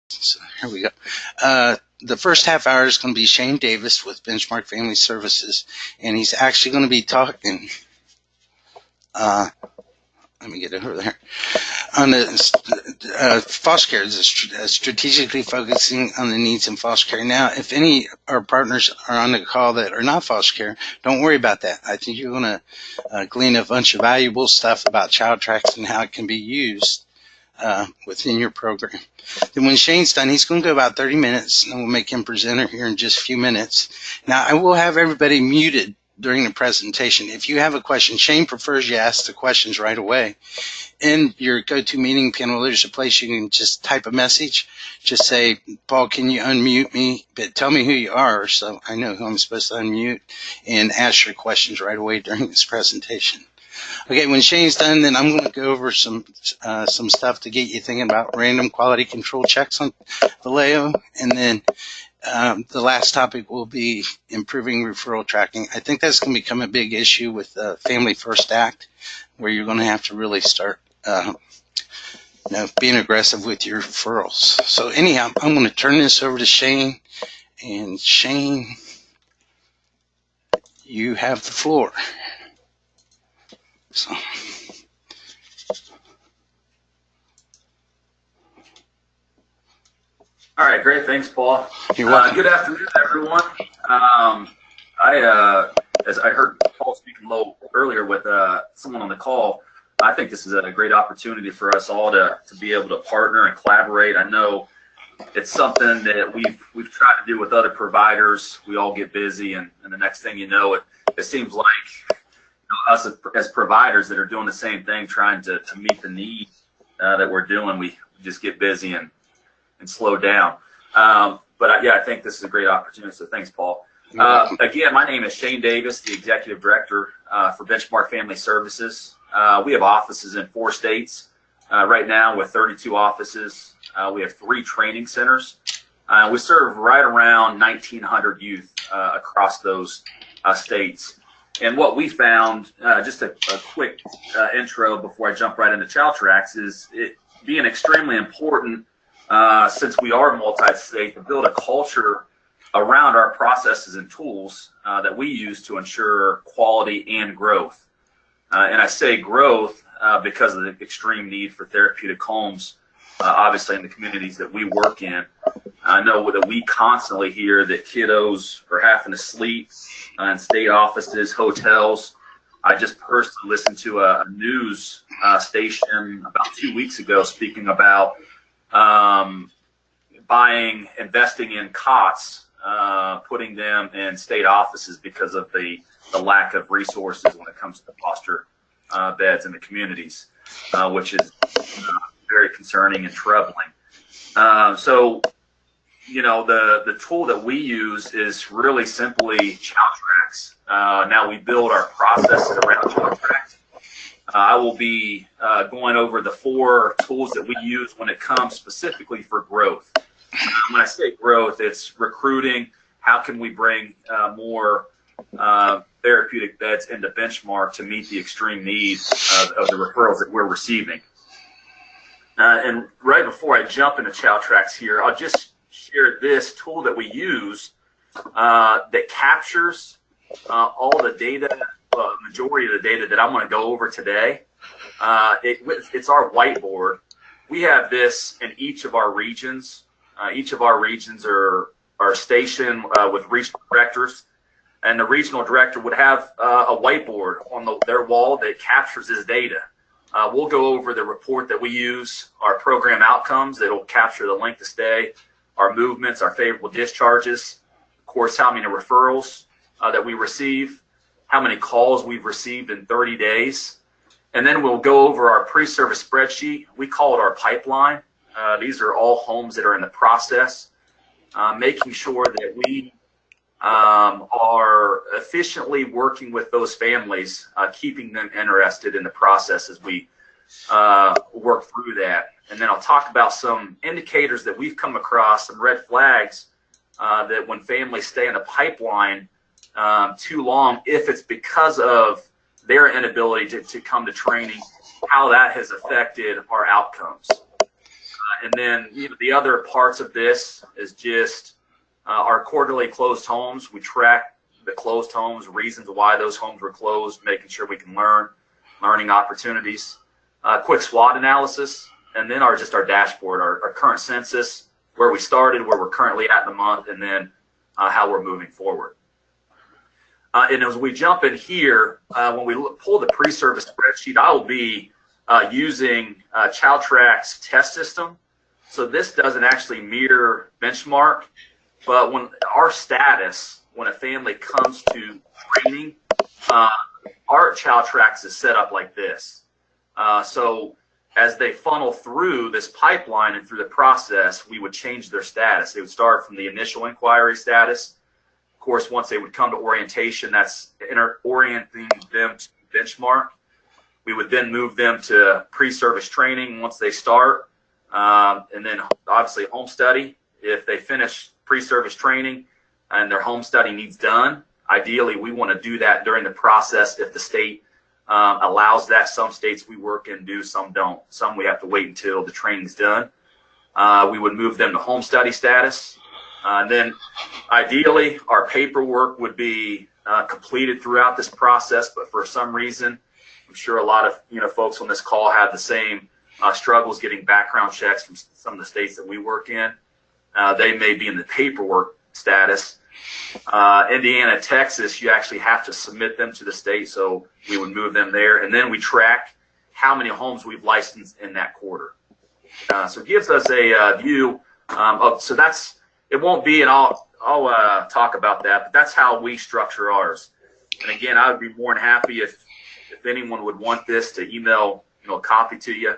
So here we go. The first half hour is going to be Shane Davis with Benchmark Family Services, and he's actually going to be talking. Let me get it over there. On the foster care, strategically focusing on the needs in foster care. Now, if any of our partners are on the call that are not foster care, don't worry about that. I think you're going to glean a bunch of valuable stuff about Child Tracks and how it can be used within your program. Then when Shane's done, he's going to go about 30 minutes, and we'll make him presenter here in just a few minutes. Now, I will have everybody muted during the presentation. If you have a question, Shane prefers you ask the questions right away. In your GoToMeeting panel, there's a place you can just type a message. Just say, Paul, can you unmute me? But tell me who you are so I know who I'm supposed to unmute, and ask your questions right away during this presentation. Okay, when Shane's done, then I'm going to go over some stuff to get you thinking about random quality control checks on Valeo, and then the last topic will be improving referral tracking. I think that's going to become a big issue with the Family First Act, where you're going to have to really start being aggressive with your referrals. So anyhow, I'm going to turn this over to Shane, and Shane, you have the floor. So. All right, great. Thanks, Paul. You're welcome. Good afternoon, everyone. As I heard Paul speaking a little earlier with someone on the call, I think this is a great opportunity for us all to be able to partner and collaborate. I know it's something that we've tried to do with other providers. We all get busy, and the next thing you know, it seems like us as providers that are doing the same thing, trying to meet the need that we're doing, we just get busy and slow down. But yeah, I think this is a great opportunity. So thanks, Paul. Again, my name is Shane Davis, the Executive Director for Benchmark Family Services. We have offices in 4 states right now with 32 offices. We have 3 training centers. We serve right around 1,900 youth across those states. And what we found, just a quick intro before I jump right into Child Tracks, is it being extremely important since we are multi-state to build a culture around our processes and tools that we use to ensure quality and growth. And I say growth because of the extreme need for therapeutic homes, obviously in the communities that we work in. I know that we constantly hear that kiddos are having to sleep in state offices, hotels. I just personally listened to a news station about 2 weeks ago speaking about investing in cots, putting them in state offices because of the lack of resources when it comes to foster beds in the communities, which is very concerning and troubling. So, you know, the tool that we use is really simply Child Tracks. Now we build our processes around Child Tracks. I will be going over the 4 tools that we use when it comes specifically for growth. When I say growth, it's recruiting. How can we bring more therapeutic beds into Benchmark to meet the extreme need of the referrals that we're receiving? And right before I jump into Child Tracks here, I'll just share this tool that we use that captures all the data, majority of the data that I'm going to go over today. It's our whiteboard. We have this in each of our regions. Each of our regions are stationed with regional directors, and the regional director would have a whiteboard on their wall that captures this data. We'll go over the report that we use, our program outcomes that will capture the length of stay, our movements, our favorable discharges, of course, how many referrals that we receive, how many calls we've received in 30 days. And then we'll go over our pre-service spreadsheet. We call it our pipeline. These are all homes that are in the process, making sure that we are efficiently working with those families, keeping them interested in the process as we work through that. And then I'll talk about some indicators that we've come across, some red flags that when families stay in the pipeline too long, if it's because of their inability to come to training, how that has affected our outcomes. And then the other parts of this is just our quarterly closed homes. We track the closed homes, reasons why those homes were closed, making sure we can learning opportunities, quick SWOT analysis, and then our dashboard, our current census, where we started, where we're currently at in the month, and then how we're moving forward. And as we jump in here, when we pull the pre-service spreadsheet, I will be using ChildTrack's test system. So this doesn't actually mirror benchmark, but when our status, when a family comes to training, our ChildTracks is set up like this. So as they funnel through this pipeline and through the process, we would change their status. They would start from the initial inquiry status. Of course, once they would come to orientation, that's orienting them to benchmark. We would then move them to pre-service training once they start, and then obviously home study. If they finish pre-service training and their home study needs done, ideally we want to do that during the process if the state allows that. Some states we work in do, some don't. Some we have to wait until the training's done. We would move them to home study status. And then ideally our paperwork would be completed throughout this process, but for some reason, I'm sure a lot of folks on this call have the same struggles getting background checks from some of the states that we work in. They may be in the paperwork status. Indiana, Texas, you actually have to submit them to the state, so we would move them there, and then we track how many homes we've licensed in that quarter. So it gives us a view of, so that's, it won't be, and I'll talk about that, but that's how we structure ours. And again, I would be more than happy if anyone would want this to email a copy to you.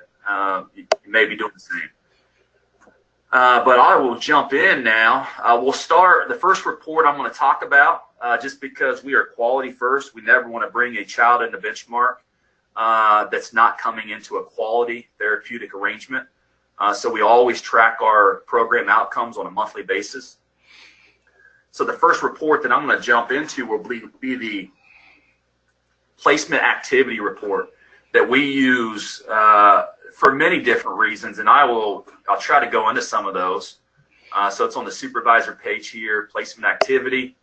You may be doing the same. But I will jump in now. We'll start the first report I'm going to talk about, just because we are quality first. We never want to bring a child into benchmark that's not coming into a quality therapeutic arrangement. So we always track our program outcomes on a monthly basis. So the first report that I'm going to jump into will be the placement activity report that we use for many different reasons, and I'll try to go into some of those. So it's on the supervisor page here, placement activity.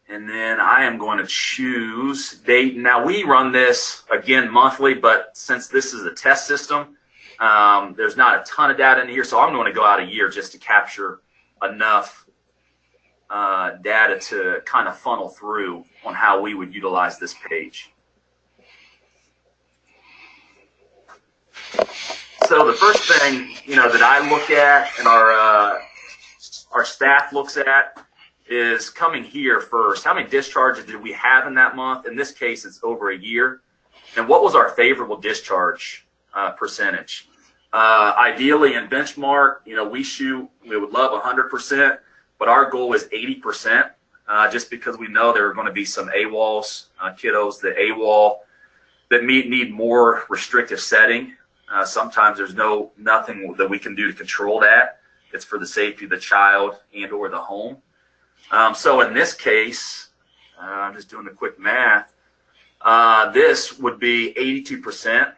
And then I am going to choose date. Now we run this again monthly, but since this is a test system, there's not a ton of data in here, so I'm going to go out a year just to capture enough data to kind of funnel through on how we would utilize this page. So the first thing that I look at and our staff looks at is coming here first. How many discharges did we have in that month? In this case, it's over a year. And what was our favorable discharge percentage? Ideally in benchmark, we would love 100%, but our goal is 80%, just because we know there are going to be some AWOLs, kiddos that AWOL that need more restrictive setting. Sometimes there's nothing that we can do to control that. It's for the safety of the child and or the home. So in this case, I'm just doing the quick math, this would be 82%.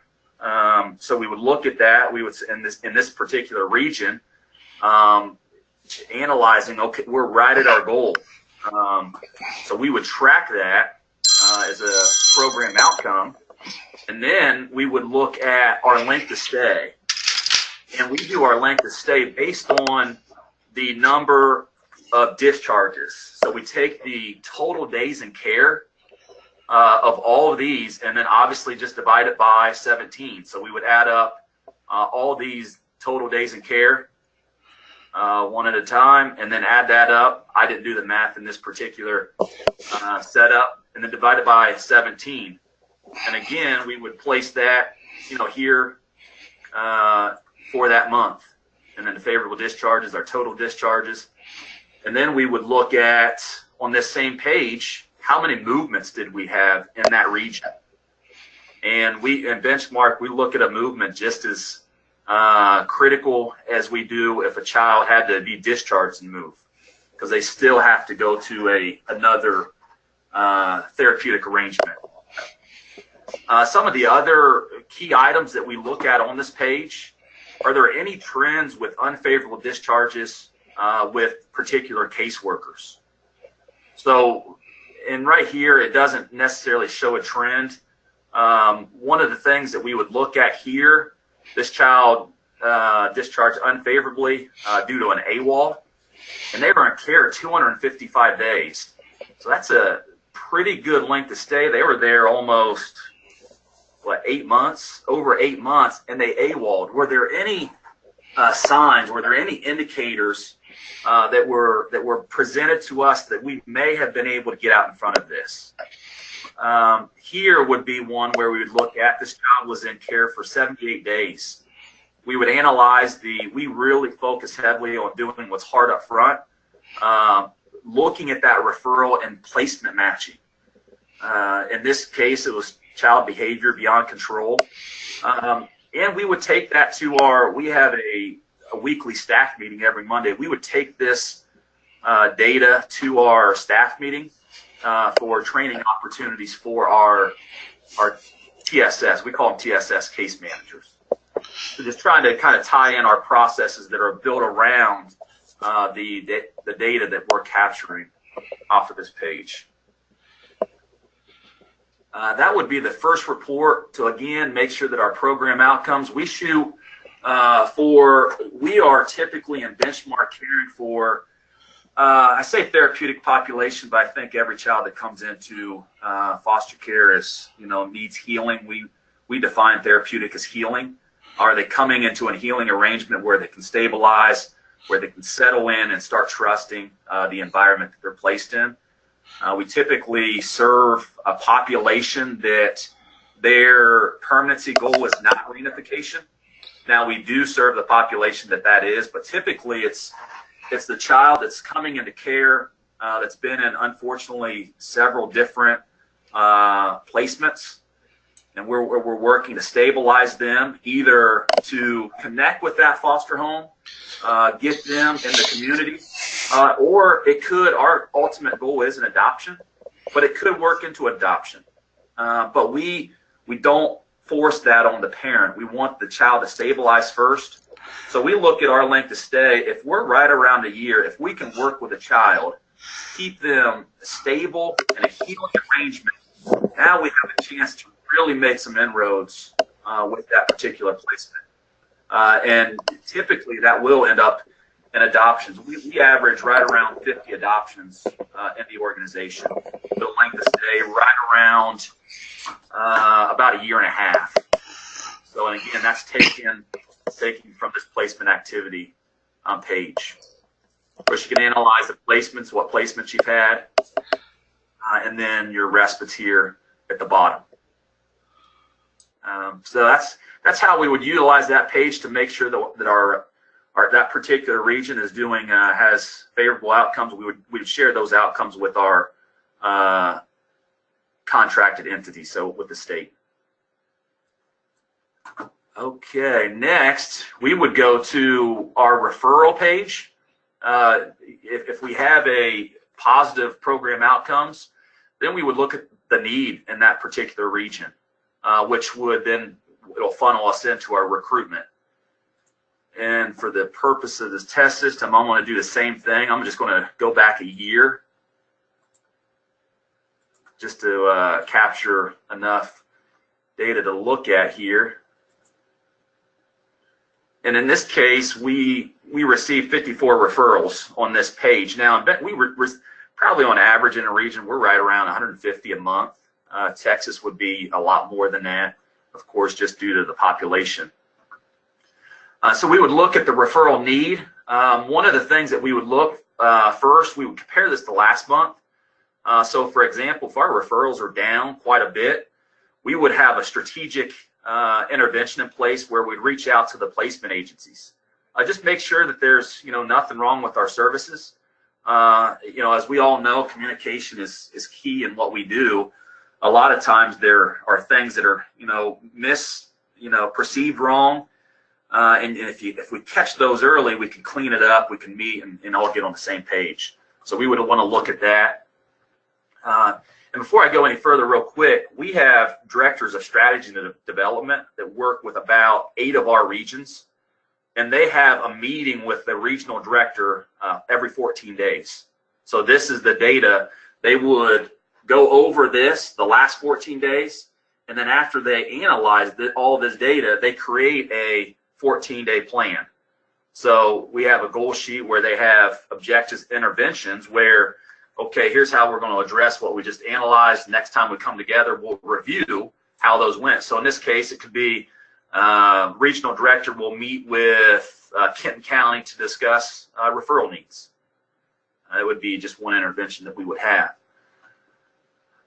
So we would look at that. We would, in this particular region, analyzing, okay, we're right at our goal. So we would track that as a program outcome. And then we would look at our length of stay. And we do our length of stay based on the number of discharges. So we take the total days in care of all of these, and then obviously just divide it by 17. So we would add up all these total days in care one at a time, and then add that up. I didn't do the math in this particular setup, and then divide it by 17. And again, we would place that, here for that month. And then the favorable discharges, our total discharges. And then we would look at, on this same page, how many movements did we have in that region? And in benchmark, we look at a movement just as critical as we do if a child had to be discharged and move, because they still have to go to another therapeutic arrangement. Some of the other key items that we look at on this page are there any trends with unfavorable discharges with particular caseworkers? So, and right here, it doesn't necessarily show a trend. One of the things that we would look at here, this child discharged unfavorably due to an AWOL, and they were in care 255 days. So that's a pretty good length of stay. They were there almost, what, 8 months, over 8 months, and they AWOL'd. Were there any signs, were there any indicators that were presented to us that we may have been able to get out in front of this? Here would be one where we would look at this child was in care for 78 days. We would analyze we really focus heavily on doing what's hard up front, looking at that referral and placement matching. In this case, it was child behavior beyond control. And we would take that to we have a weekly staff meeting every Monday. We would take this data to our staff meeting for training opportunities for our TSS. We call them TSS case managers. So just trying to kind of tie in our processes that are built around the data that we're capturing off of this page. That would be the first report to, again, make sure that our program outcomes, we shoot we are typically in benchmark caring for, I say therapeutic population, but I think every child that comes into foster care needs healing. We define therapeutic as healing. Are they coming into a healing arrangement where they can stabilize, where they can settle in and start trusting the environment that they're placed in? We typically serve a population that their permanency goal is not reunification. Now, we do serve the population that is, but typically it's the child that's coming into care that's been in, unfortunately, several different placements, and we're working to stabilize them, either to connect with that foster home, get them in the community, or it could, our ultimate goal is an adoption, but it could work into adoption. But we don't force that on the parent. We want the child to stabilize first. So we look at our length of stay. If we're right around a year, if we can work with a child, keep them stable in a healing arrangement, now we have a chance to really make some inroads with that particular placement. And typically that will end up in adoptions. We average right around 50 adoptions in the organization. The length of stay right around about a year and a half. So, and again, that's taken from this placement activity page. Of course, you can analyze the placements, what placements you've had, and then your respites here at the bottom. So that's how we would utilize that page to make sure that that particular region is doing has favorable outcomes. We would share those outcomes with our contracted entity, so with the state. Okay, next we would go to our referral page. If we have a positive program outcomes, then we would look at the need in that particular region, which would then, it'll funnel us into our recruitment. And for the purpose of this test system, I'm going to do the same thing. I'm just going to go back a year just to capture enough data to look at here. And in this case, we received 54 referrals on this page. Now, we were probably on average in a region, we're right around 150 a month. Texas would be a lot more than that, of course, just due to the population. So we would look at the referral need. One of the things that we would look first, we would compare this to last month. So for example, if our referrals are down quite a bit, we would have a strategic intervention in place where we'd reach out to the placement agencies. Just make sure that there's nothing wrong with our services. As we all know, communication is key in what we do. A lot of times there are things that are perceived wrong. And if we catch those early, we can clean it up, we can meet and all get on the same page. So we would want to look at that. And before I go any further, real quick, we have directors of strategy and development that work with about 8 of our regions. and they have a meeting with the regional director every 14 days. So this is the data. They would go over this the last 14 days, and then after they analyze all this data, they create a 14-day plan. So we have a goal sheet where they have objectives, interventions, where, okay, here's how we're going to address what we just analyzed. Next time we come together, we'll review how those went. So in this case, it could be regional director will meet with Kenton County to discuss referral needs. It would be just one intervention that we would have.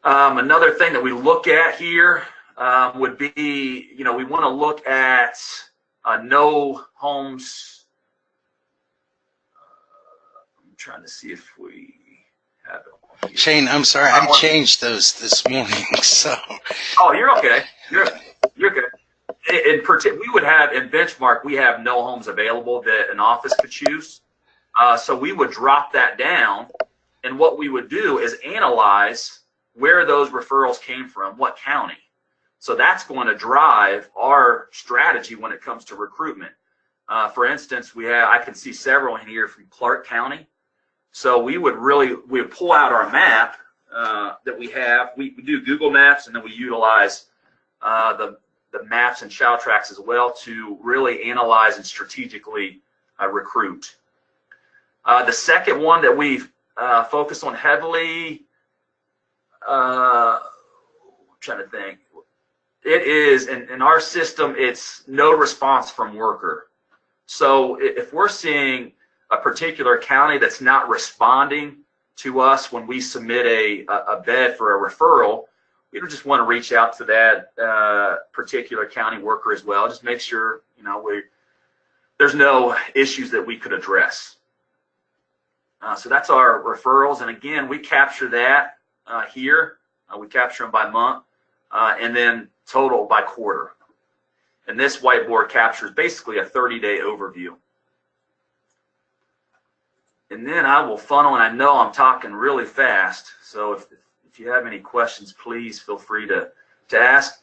Another thing that we look at here would be, we want to look at no homes. I'm trying to see if we have it. Shane, I'm sorry, I changed those this morning. So. Oh, you're okay. You're good. We would have in benchmark, we have no homes available that an office could choose. So we would drop that down, and what we would do is analyze where those referrals came from, what county. So that's going to drive our strategy when it comes to recruitment. For instance, I can see several in here from Clark County. So we would pull out our map that we have. We do Google Maps, and then we utilize the maps and child tracks as well to really analyze and strategically recruit. The second one that we've focused on heavily, I'm trying to think. It is, in our system, it's no response from worker. So if we're seeing a particular county that's not responding to us when we submit a bed for a referral, we just want to reach out to that particular county worker as well. Just make sure, there's no issues that we could address. So that's our referrals. And again, we capture that here. We capture them by month and then total by quarter. And this whiteboard captures basically a 30-day overview. And then I will funnel, and I know I'm talking really fast, so if you have any questions, please feel free to ask.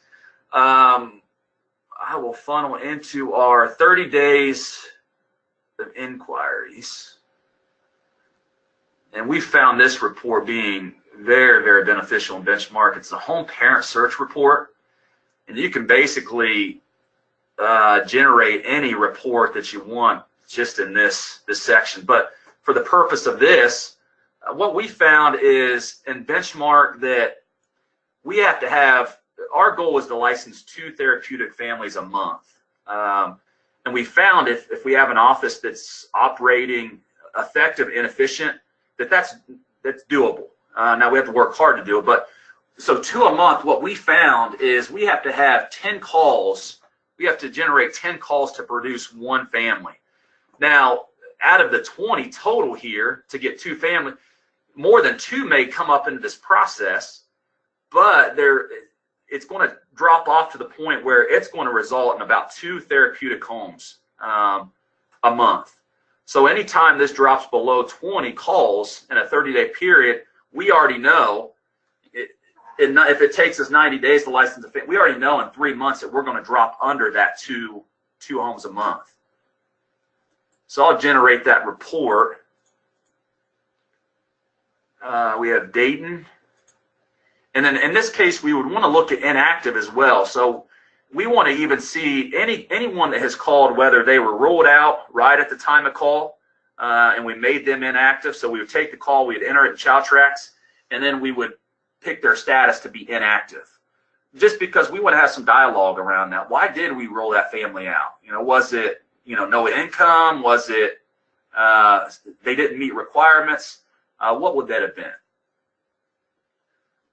I will funnel into our 30 days of inquiries. And we found this report being very, very beneficial in benchmark. It's a home parent search report, and you can basically generate any report that you want just in this section. But for the purpose of this, what we found is in benchmark that we have to have, our goal is to license 2 therapeutic families a month. And we found if we have an office that's operating effective and efficient, that's doable. Now we have to work hard to do it, but so 2 a month, what we found is we have to have 10 calls. We have to generate 10 calls to produce 1 family. Now, out of the 20 total here to get 2 families, more than 2 may come up into this process, but it's going to drop off to the point where it's going to result in about 2 therapeutic homes a month. So anytime this drops below 20 calls in a 30-day period, we already know, if it takes us 90 days to license a family, we already know in 3 months that we're going to drop under that 2 homes a month. So I'll generate that report. We have Dayton. And then in this case, we would want to look at inactive as well. So we want to even see anyone that has called, whether they were ruled out right at the time of call, and we made them inactive. So we would take the call, we'd enter it in child tracks, and then we would pick their status to be inactive. Just because we want to have some dialogue around that. Why did we rule that family out? Was it, no income? Was it they didn't meet requirements? What would that have been?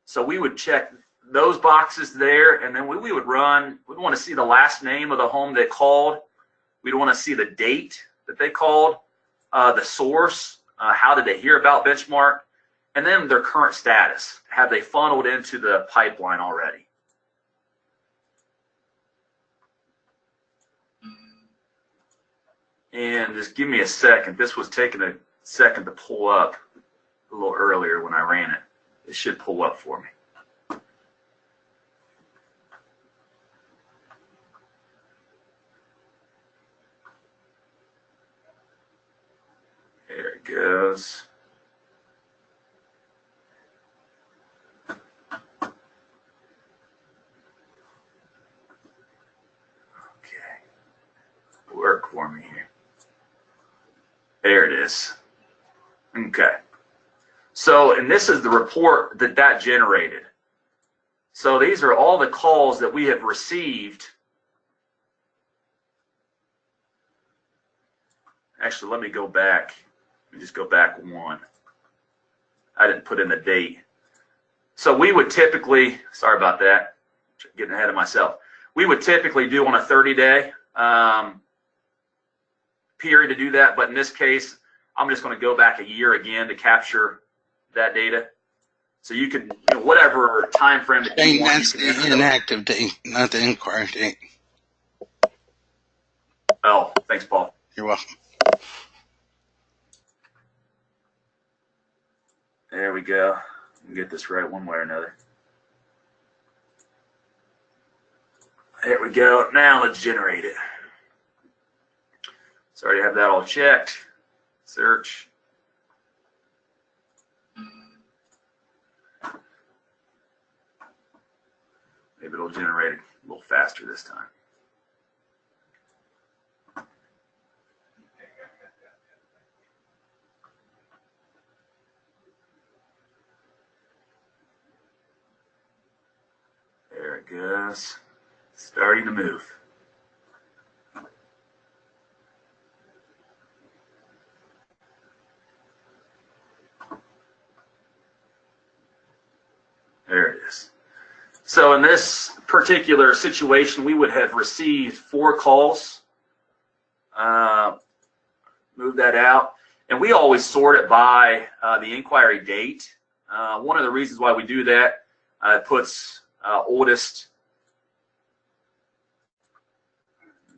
So we would check those boxes there, and then we would run. We'd want to see the last name of the home they called. We'd want to see the date that they called, the source, how did they hear about benchmark, and then their current status. Have they funneled into the pipeline already? And just give me a second. This was taking a second to pull up a little earlier when I ran it. It should pull up for me. it goes. Work for me here. There it is. Okay. So, and this is the report that generated. So these are all the calls that we have received. Actually, let me go back. Let me just go back one. I didn't put in the date. So we would typically, sorry about that, getting ahead of myself. We would typically do on a 30-day period to do that, but in this case, I'm just going to go back a year again to capture that data. So you can, whatever time frame that you want. That's the inactive date, not the inquiry date. Oh, thanks, Paul. You're welcome. There we go. We'll get this right one way or another. There we go. Now let's generate it. So I already have that all checked. Search. Maybe it'll generate it a little faster this time. There it goes. Starting to move. There it is. So in this particular situation, we would have received 4 calls. Move that out. And we always sort it by the inquiry date. One of the reasons why we do that, it puts oldest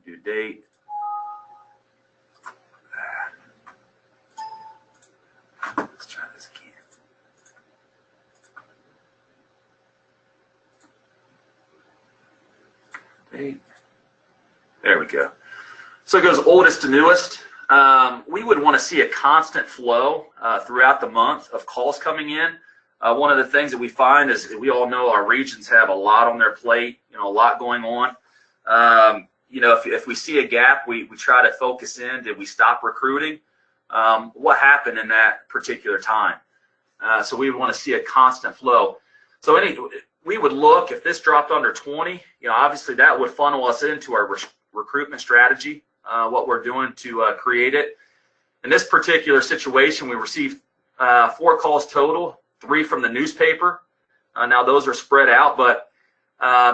due date. Let's try this again. Date. There we go. So it goes oldest to newest. We would want to see a constant flow throughout the month of calls coming in. One of the things that we find is we all know our regions have a lot on their plate, a lot going on. If we see a gap, we try to focus in. Did we stop recruiting? What happened in that particular time? So we would want to see a constant flow. So we would look, if this dropped under 20, obviously that would funnel us into our recruitment strategy, what we're doing to create it. In this particular situation, we received 4 calls total, 3 from the newspaper. Now those are spread out, but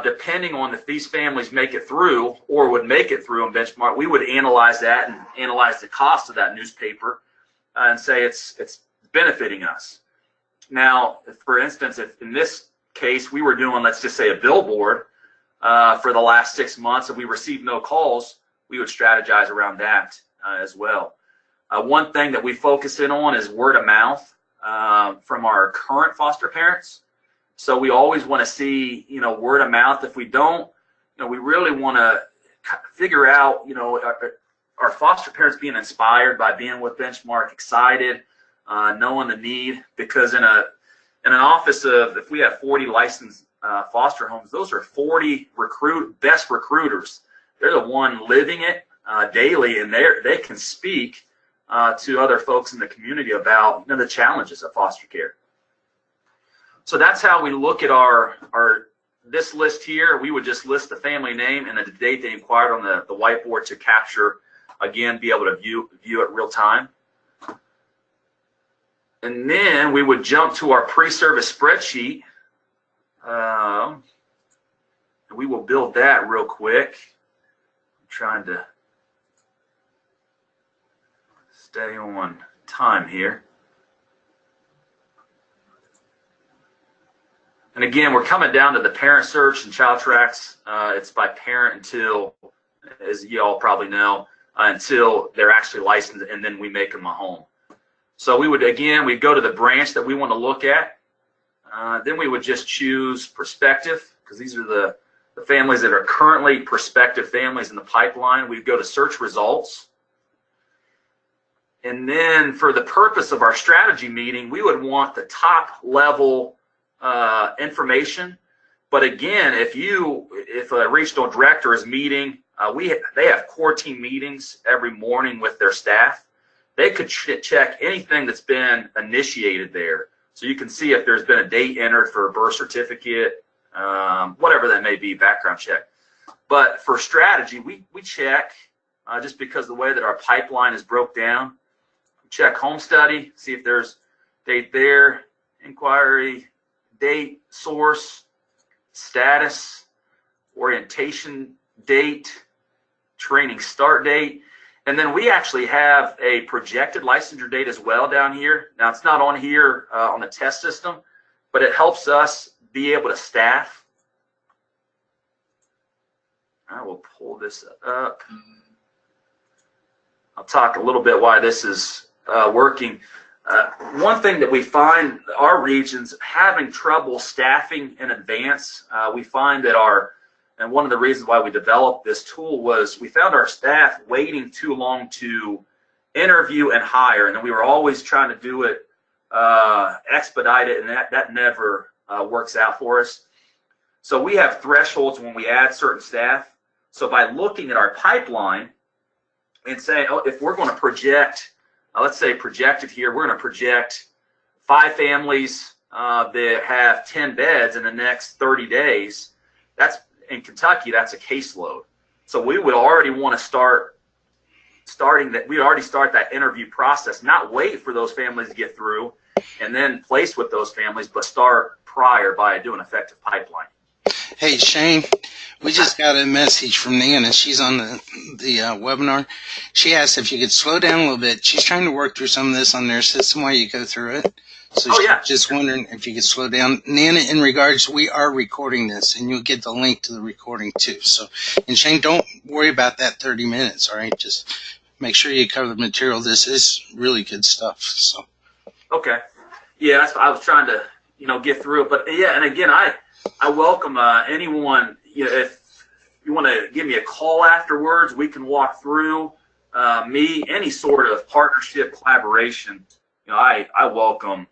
depending on if these families make it through or would make it through in benchmark, we would analyze that and analyze the cost of that newspaper and say it's benefiting us. Now, for instance, if in this case we were doing, let's just say, a billboard for the last 6 months and we received no calls, we would strategize around that as well. One thing that we focus in on is word of mouth from our current foster parents. So we always want to see, word of mouth. If we don't, we really want to figure out, our foster parents being inspired by being with Benchmark, excited, knowing the need. Because in an office of, if we have 40 licensed foster homes, those are 40 best recruiters. They're the one living it daily, and they can speak to other folks in the community about the challenges of foster care. So that's how we look at this list here. We would just list the family name and the date they inquired on the whiteboard to capture, again, be able to view it real time. And then we would jump to our pre-service spreadsheet. We will build that real quick. I'm trying to stay on time here. And again, we're coming down to the parent search and child tracks. It's by parent until, as you all probably know, until they're actually licensed, and then we make them a home. So we'd go to the branch that we want to look at. Then we would just choose prospective, because these are the families that are currently prospective families in the pipeline. We'd go to search results. And then for the purpose of our strategy meeting, we would want the top level information. But again, if a regional director is meeting, they have core team meetings every morning with their staff. They could check anything that's been initiated there. So you can see if there's been a date entered for a birth certificate, whatever that may be, background check. But for strategy, we check, just because of the way that our pipeline is broke down, check home study, see if there's date there, inquiry, date, source, status, orientation date, training start date. And then we actually have a projected licensure date as well down here. Now, it's not on here on the test system, but it helps us be able to staff. I will pull this up. I'll talk a little bit why this is working. One thing that we find our regions having trouble staffing in advance, we find that and one of the reasons why we developed this tool was we found our staff waiting too long to interview and hire, and then we were always trying to do it, expedite it, and that never works out for us. So we have thresholds when we add certain staff. So by looking at our pipeline and saying, oh, if we're going to project, let's say projected here, we're going to project 5 families that have 10 beds in the next 30 days. That's in Kentucky, that's a caseload. So we would already want to start that interview process, not wait for those families to get through and then place with those families, but start prior by doing effective pipeline. Hey, Shane, we just got a message from Nana. She's on the webinar. She asked if you could slow down a little bit. She's trying to work through some of this on their system while you go through it. So she's just wondering if you could slow down. Nana, in regards, we are recording this, and you'll get the link to the recording too. So, and Shane, don't worry about that 30 minutes, all right? Just make sure you cover the material. This is really good stuff. So. Okay. Yeah, I was trying to, get through it. But, yeah, and again, I welcome anyone, if you want to give me a call afterwards, we can walk through any sort of partnership, collaboration. I welcome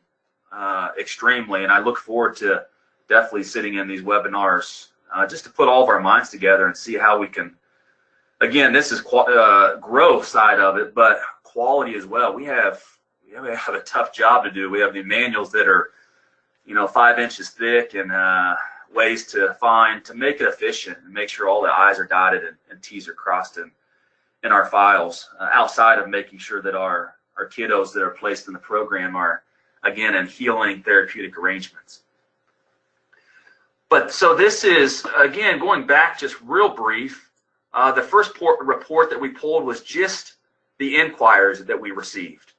extremely, and I look forward to definitely sitting in these webinars just to put all of our minds together and see how we can, again, this is growth side of it, but quality as well. We have a tough job to do. We have the manuals that are 5 inches thick, and ways to find to make it efficient and make sure all the I's are dotted and T's are crossed in our files, outside of making sure that our kiddos that are placed in the program are, again, in healing therapeutic arrangements. But so this is, again, going back just real brief, the first report that we pulled was just the inquiries that we received.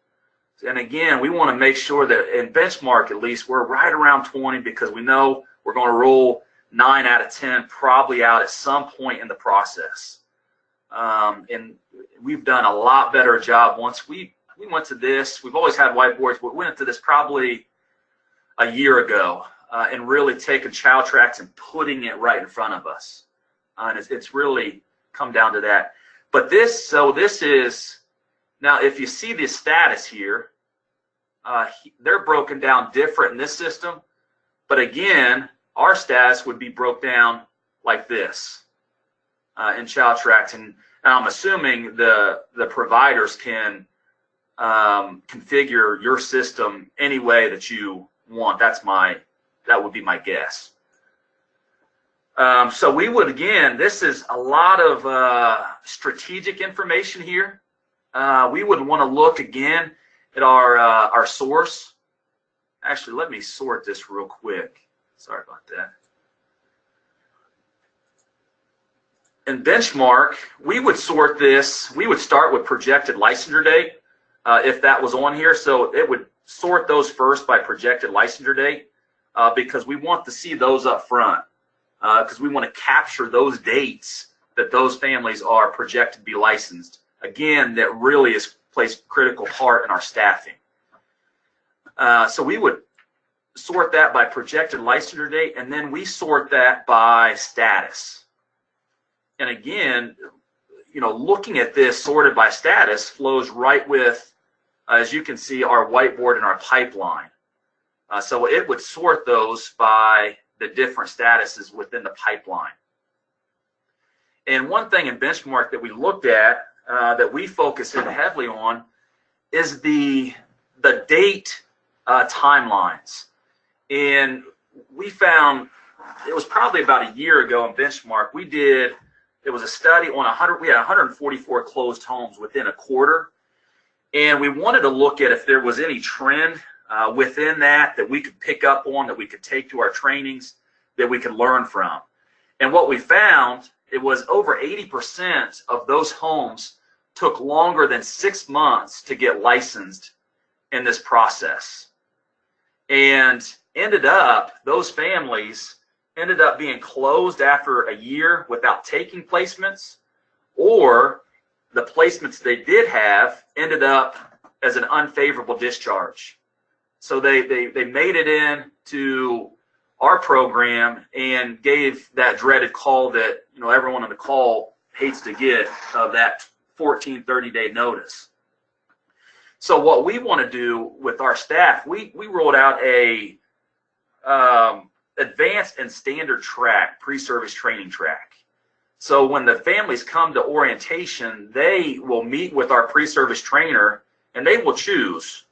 And again, we want to make sure that in benchmark, at least, we're right around 20, because we know we're going to roll 9 out of 10 probably out at some point in the process. And we've done a lot better job once we went to this. We've always had whiteboards, but we went to this probably a year ago and really taken child tracks and putting it right in front of us. And it's really come down to that. But this is, now if you see the status here, they're broken down different in this system. But again, our status would be broke down like this in child tracks. And I'm assuming the providers can configure your system any way that you want. That would be my guess. So we would, again, this is a lot of strategic information here. We would want to look again at our source. Actually, let me sort this real quick. Sorry about that. In benchmark, we would sort this. We would start with projected licensure date, if that was on here. So it would sort those first by projected licensure date, because we want to see those up front, because we want to capture those dates that those families are projected to be licensed. Again, that really plays a critical part in our staffing. So we would sort that by projected licensure date, and then we sort that by status. And again, looking at this sorted by status flows right with as you can see, our whiteboard and our pipeline. So it would sort those by the different statuses within the pipeline. And one thing in Benchmark that we looked at, that we focus in heavily on, is the date timelines. And we found, it was probably about a year ago in Benchmark, it was a study on we had 144 closed homes within a quarter. And we wanted to look at if there was any trend within that we could pick up on, that we could take to our trainings, that we could learn from. And what we found, it was over 80% of those homes took longer than 6 months to get licensed in this process. And those families ended up being closed after a year without taking placements, or the placements they did have ended up as an unfavorable discharge. So they made it in to our program and gave that dreaded call that everyone on the call hates to get, of that 14, 30-day notice. So what we want to do with our staff, we rolled out a advanced and standard track, pre-service training track. So when the families come to orientation, they will meet with our pre-service trainer, and they will choose.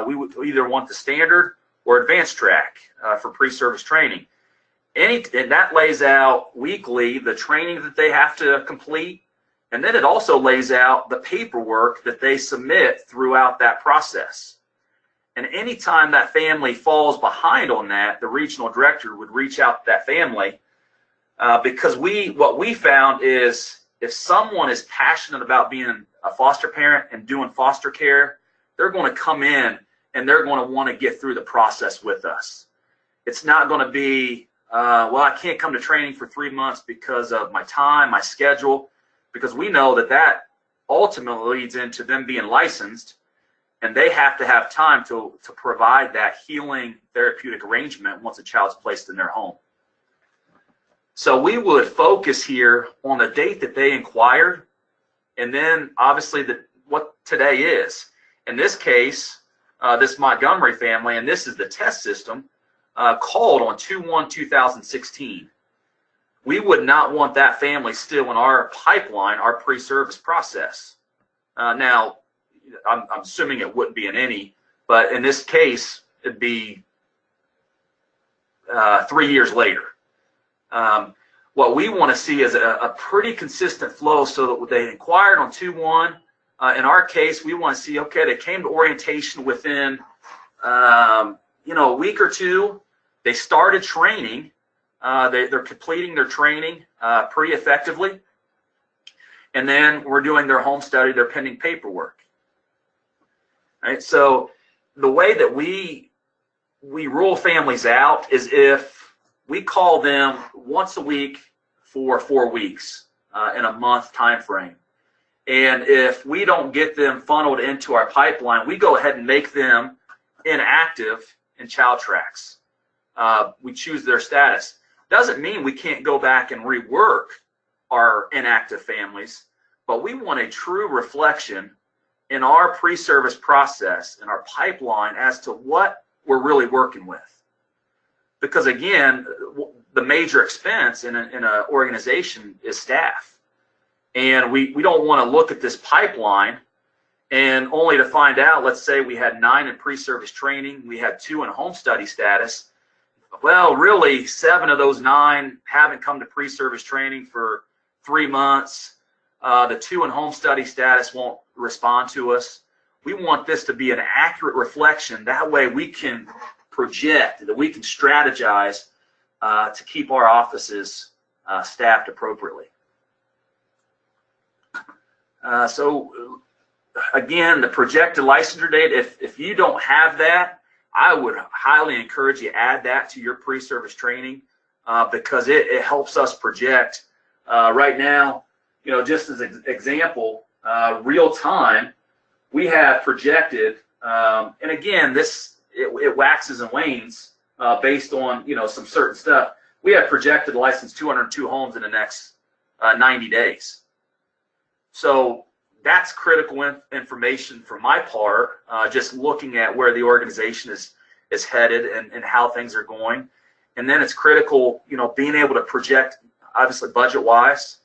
We would either want the standard or advanced track for pre-service training. And that lays out weekly the training that they have to complete, and then it also lays out the paperwork that they submit throughout that process. And anytime that family falls behind on that, the regional director would reach out to that family, because what we found is, if someone is passionate about being a foster parent and doing foster care, they're going to come in and they're going to want to get through the process with us. It's not going to be, well, I can't come to training for 3 months because of my time, my schedule, because we know that ultimately leads into them being licensed, and they have to have time to provide that healing therapeutic arrangement once a child's placed in their home. So we would focus here on the date that they inquired, and then obviously what today is. In this case, this Montgomery family, and this is the test system, called on 2/1/2016. We would not want that family still in our pipeline, our pre-service process. Now, I'm assuming it wouldn't be in any, but in this case, it'd be 3 years later. What we want to see is a pretty consistent flow, so that they inquired on 2/1. In our case, we want to see, okay, they came to orientation within a week or two. They started training. They're completing their training pretty effectively. And then we're doing their home study, their pending paperwork. Right? So the way that we rule families out is if we call them once a week for 4 weeks in a month time frame. And if we don't get them funneled into our pipeline, we go ahead and make them inactive in child tracks. We choose their status. Doesn't mean we can't go back and rework our inactive families, but we want a true reflection in our pre-service process, in our pipeline, as to what we're really working with. Because again, the major expense in an organization is staff. And we don't want to look at this pipeline and only to find out, let's say we had 9 in pre-service training, we had 2 in home study status. Well, really, 7 of those 9 haven't come to pre-service training for 3 months. The 2 in home study status won't respond to us. We want this to be an accurate reflection. That way we can project, that we can strategize to keep our offices staffed appropriately. So again, the projected licensure date, if you don't have that, I would highly encourage you to add that to your pre-service training, because it helps us project. Right now, just as an example, real time, we have projected, and again, it waxes and wanes based on some certain stuff. We have projected license 202 homes in the next 90 days. So that's critical information for my part, just looking at where the organization is headed and how things are going. And then it's critical, being able to project, obviously budget-wise.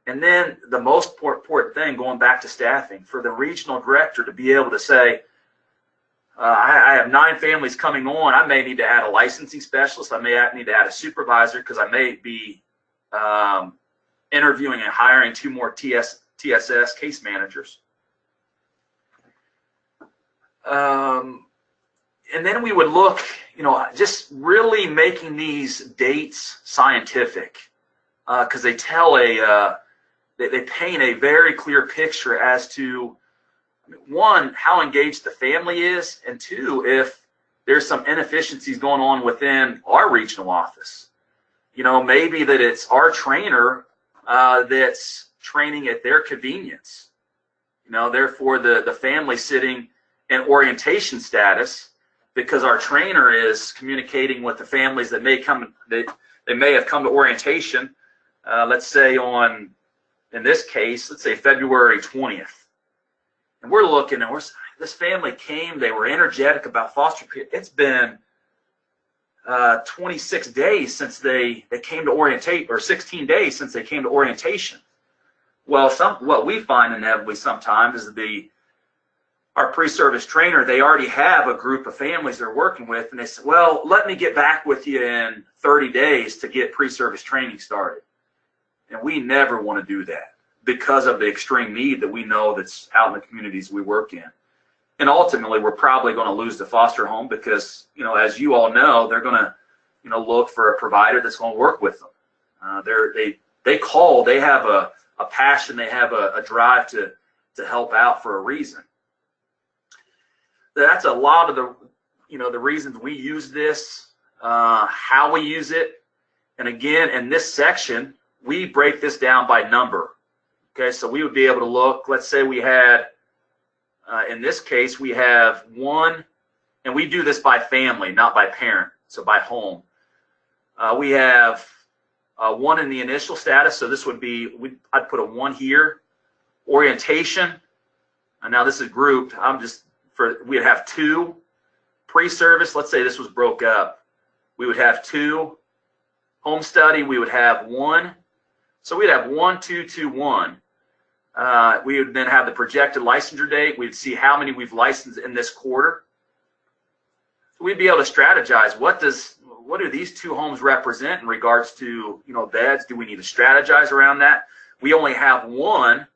And then the most important thing, going back to staffing, for the regional director to be able to say, I have 9 families coming on. I may need to add a licensing specialist. I may need to add a supervisor because I may be interviewing and hiring 2 more TSS case managers. And then we would look, just really making these dates scientific, because they tell they paint a very clear picture as to, 1, how engaged the family is, and 2, if there's some inefficiencies going on within our regional office. Maybe that it's our trainer that's training at their convenience. Therefore the family sitting in orientation status because our trainer is communicating with the families that may come, they may have come to orientation, let's say in this case, let's say February 20th. And we're looking, and this family came, they were energetic about foster care. It's been 26 days since they came to orientate, or 16 days since they came to orientation. Well, what we find inevitably sometimes is our pre-service trainer, they already have a group of families they're working with, and they say, well, let me get back with you in 30 days to get pre-service training started. And we never want to do that because of the extreme need that we know that's out in the communities we work in. And ultimately, we're probably going to lose the foster home because, as you all know, they're going to, look for a provider that's going to work with them. They have a passion, they have a drive to help out for a reason. That's a lot of the reasons we use this, how we use it. And again, in this section, we break this down by number. Okay, so we would be able to look, let's say we had, in this case, we have 1, and we do this by family, not by parent, so by home. We have 1 in the initial status, so this would be, I'd put a 1 here. Orientation, and now this is grouped, we'd have 2. Pre-service, let's say this was broke up, we would have 2. Home study, we would have 1. So we'd have 1, 2, 2, 1. We would then have the projected licensure date. We'd see how many we've licensed in this quarter. So we'd be able to strategize what do these 2 homes represent in regards to beds. Do we need to strategize around that? We only have 1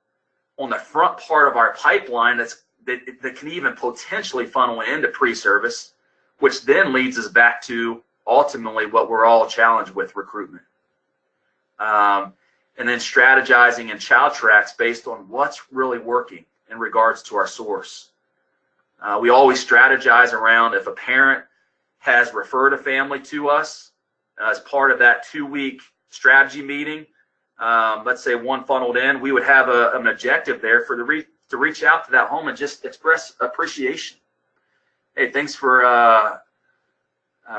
on the front part of our pipeline that can even potentially funnel into pre-service, which then leads us back to ultimately what we're all challenged with, recruitment. And then strategizing in child tracks based on what's really working in regards to our source. We always strategize around if a parent has referred a family to us as part of that 2-week strategy meeting. Let's say 1 funneled in, we would have an objective there to reach out to that home and just express appreciation. Hey, thanks for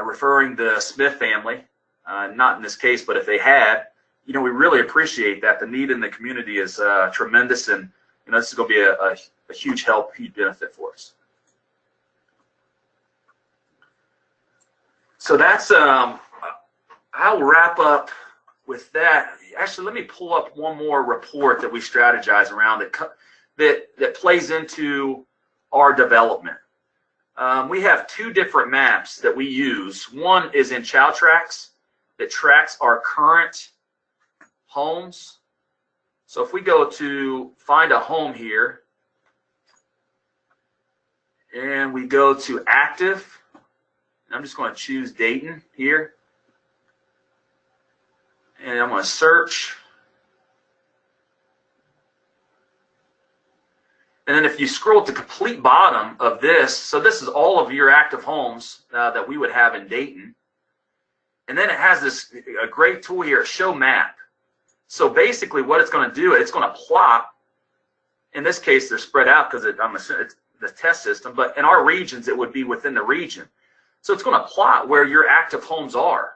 referring the Smith family. Not in this case, but if they had, we really appreciate that. The need in the community is tremendous, and this is going to be a huge help, huge benefit for us. So that's I'll wrap up with that. Actually, let me pull up one more report that we strategize around that plays into our development. We have 2 different maps that we use. One is in Child Tracks that tracks our current homes. So if we go to find a home here, and we go to active, I'm just going to choose Dayton here, and I'm going to search. And then if you scroll to the complete bottom of this, so this is all of your active homes that we would have in Dayton. And then it has a great tool here, Show Map. So basically what it's going to do, it's going to plot. In this case, they're spread out because I'm assuming it's the test system, but in our regions, it would be within the region. So it's going to plot where your active homes are.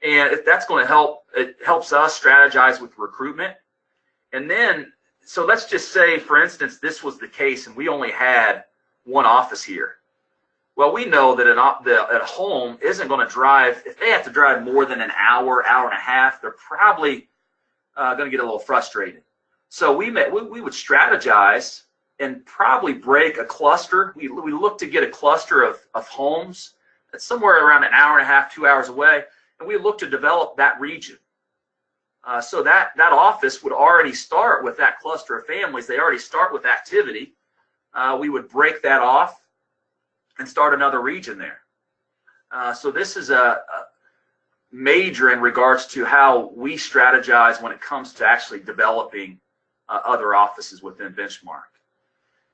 And that's going to help, it helps us strategize with recruitment. And then So let's just say, for instance, this was the case and we only had one office here. Well, we know that at home isn't going to drive, if they have to drive more than an hour, hour and a half, they're probably going to get a little frustrated. So we would strategize and probably break a cluster. We look to get a cluster of homes that's somewhere around an hour and a half, 2 hours away, and we look to develop that region. So that office would already start with that cluster of families. They already start with activity. We would break that off and start another region there. So this is a major in regards to how we strategize when it comes to actually developing other offices within Benchmark.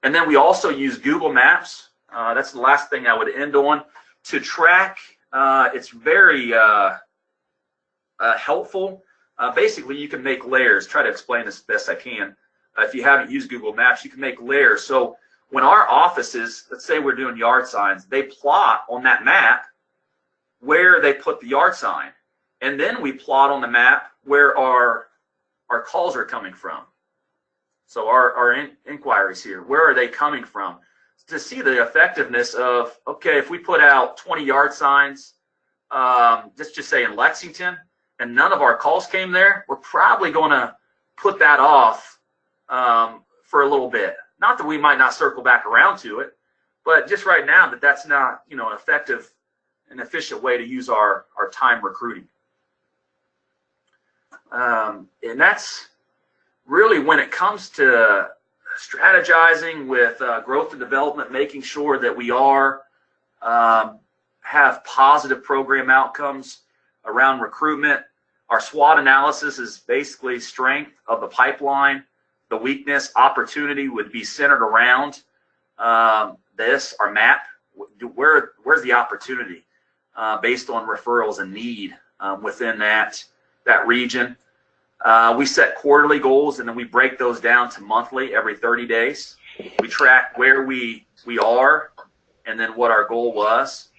And then we also use Google Maps. That's the last thing I would end on. To track, it's very helpful. Basically, you can make layers. Try to explain this as best I can. If you haven't used Google Maps, you can make layers. So when our offices, let's say we're doing yard signs, they plot on that map where they put the yard sign. And then we plot on the map where our calls are coming from. So our inquiries here, where are they coming from? To see the effectiveness of, okay, if we put out 20 yard signs, let's just say in Lexington, and none of our calls came there, we're probably going to put that off for a little bit. Not that we might not circle back around to it, but just right now that's not, an effective and efficient way to use our time recruiting. And that's really when it comes to strategizing with growth and development, making sure that we have positive program outcomes around recruitment. Our SWOT analysis is basically strength of the pipeline. The weakness, opportunity would be centered around our map. Where's the opportunity based on referrals and need within that region. We set quarterly goals and then we break those down to monthly every 30 days. We track where we are and then what our goal was.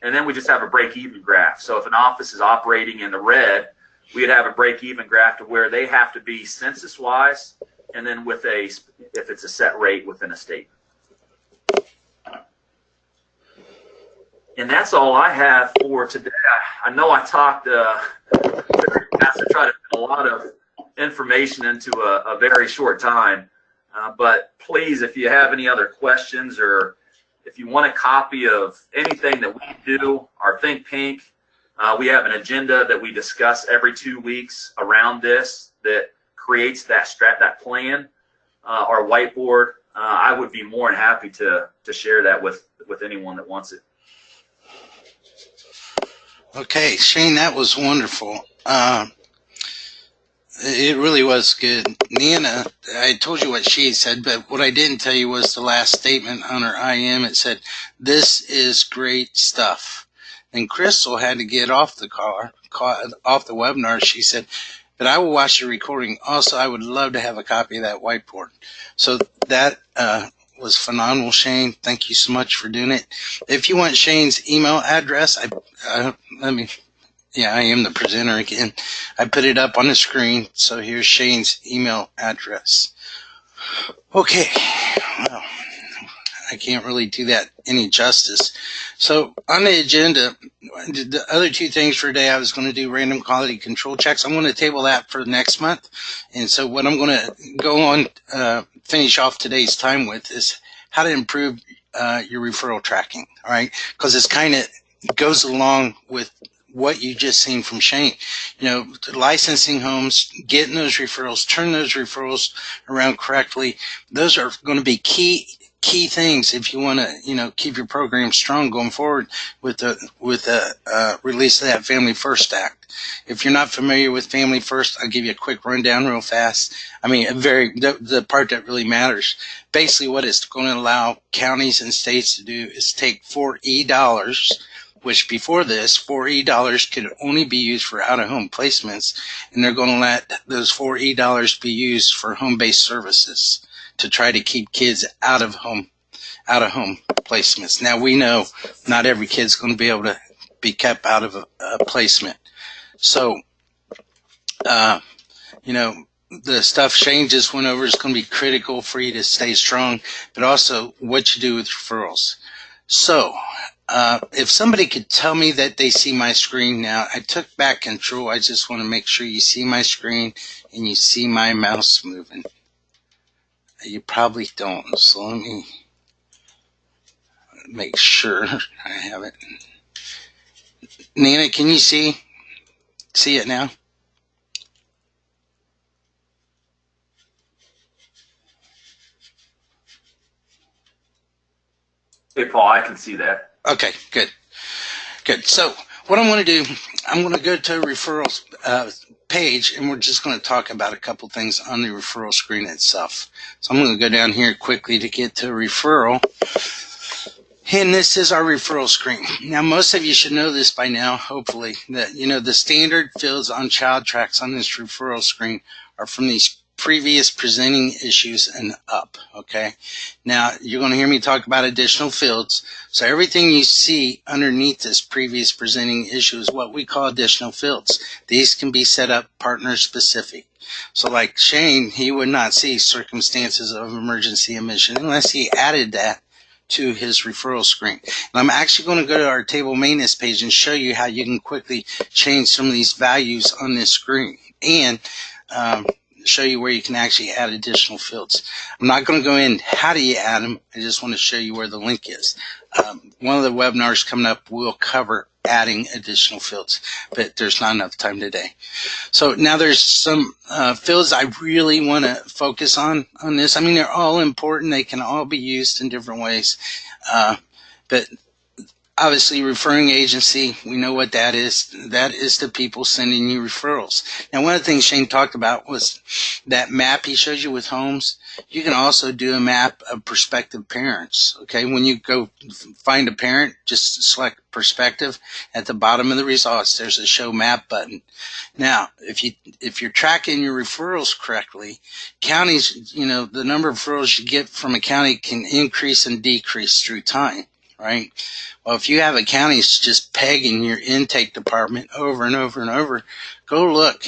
And then we just have a break-even graph. So if an office is operating in the red, we'd have a break-even graph to where they have to be census-wise, and then with if it's a set rate within a state. And that's all I have for today. I know I talked very fast. I tried to put a lot of information into a very short time. But please, if you have any other questions or if you want a copy of anything that we do, our Think Pink, we have an agenda that we discuss every 2 weeks around this that creates that plan, our whiteboard. I would be more than happy to share that with anyone that wants it. Okay, Shane, that was wonderful. It really was good. Nana, I told you what she said, but what I didn't tell you was the last statement on her IM. It said, "This is great stuff." And Crystal had to get off the off the webinar. She said, "But I will watch the recording. Also, I would love to have a copy of that whiteboard." So that was phenomenal, Shane. Thank you so much for doing it. If you want Shane's email address, I am the presenter again. I put it up on the screen. So here's Shane's email address. Okay, well, I can't really do that any justice. So on the agenda, the other two things for today, I was going to do random quality control checks. I'm going to table that for next month. And so what I'm going to go on, finish off today's time with is how to improve your referral tracking. All right, because it's kind of goes along with what you just seen from Shane. Licensing homes, getting those referrals, turn those referrals around correctly. Those are going to be key things if you want to, keep your program strong going forward with the release of that Family First Act. If you're not familiar with Family First, I'll give you a quick rundown real fast. I mean, the part that really matters. Basically, what it's going to allow counties and states to do is take $4 which before this, $4 could only be used for out-of-home placements, and they're going to let those $4 be used for home-based services to try to keep kids out of home placements. Now, we know not every kid's going to be able to be kept out of a placement. So, the stuff Shane just went over is going to be critical for you to stay strong, but also what you do with referrals. So if somebody could tell me that they see my screen now, I took back control. I just want to make sure you see my screen and you see my mouse moving. You probably don't, so let me make sure I have it. Nana, can you see it now? Hey, Paul, I can see that. Okay, good. So what I'm going to do, I'm going to go to a referrals page, and we're just going to talk about a couple things on the referral screen itself. So I'm going to go down here quickly to get to referral. And this is our referral screen. Now, most of you should know this by now, hopefully, that, the standard fields on child tracks on this referral screen are from these previous presenting issues and up, okay? Now, you're going to hear me talk about additional fields. So everything you see underneath this previous presenting issue is what we call additional fields. These can be set up partner specific. So like Shane, he would not see circumstances of emergency admission unless he added that to his referral screen. And I'm actually going to go to our table maintenance page and show you how you can quickly change some of these values on this screen, and show you where you can actually add additional fields. I'm not going to go in how do you add them. I just want to show you where the link is. One of the webinars coming up will cover adding additional fields, but there's not enough time today. So now there's some fields I really want to focus on this. I mean, they're all important. They can all be used in different ways. But obviously, referring agency, we know what that is. That is the people sending you referrals. Now, one of the things Shane talked about was that map he shows you with homes. You can also do a map of prospective parents, okay? When you go find a parent, just select perspective. At the bottom of the results, there's a show map button. Now, if you're tracking your referrals correctly, counties, the number of referrals you get from a county can increase and decrease through time, right? Well, if you have a county that's just pegging your intake department over and over and over, go look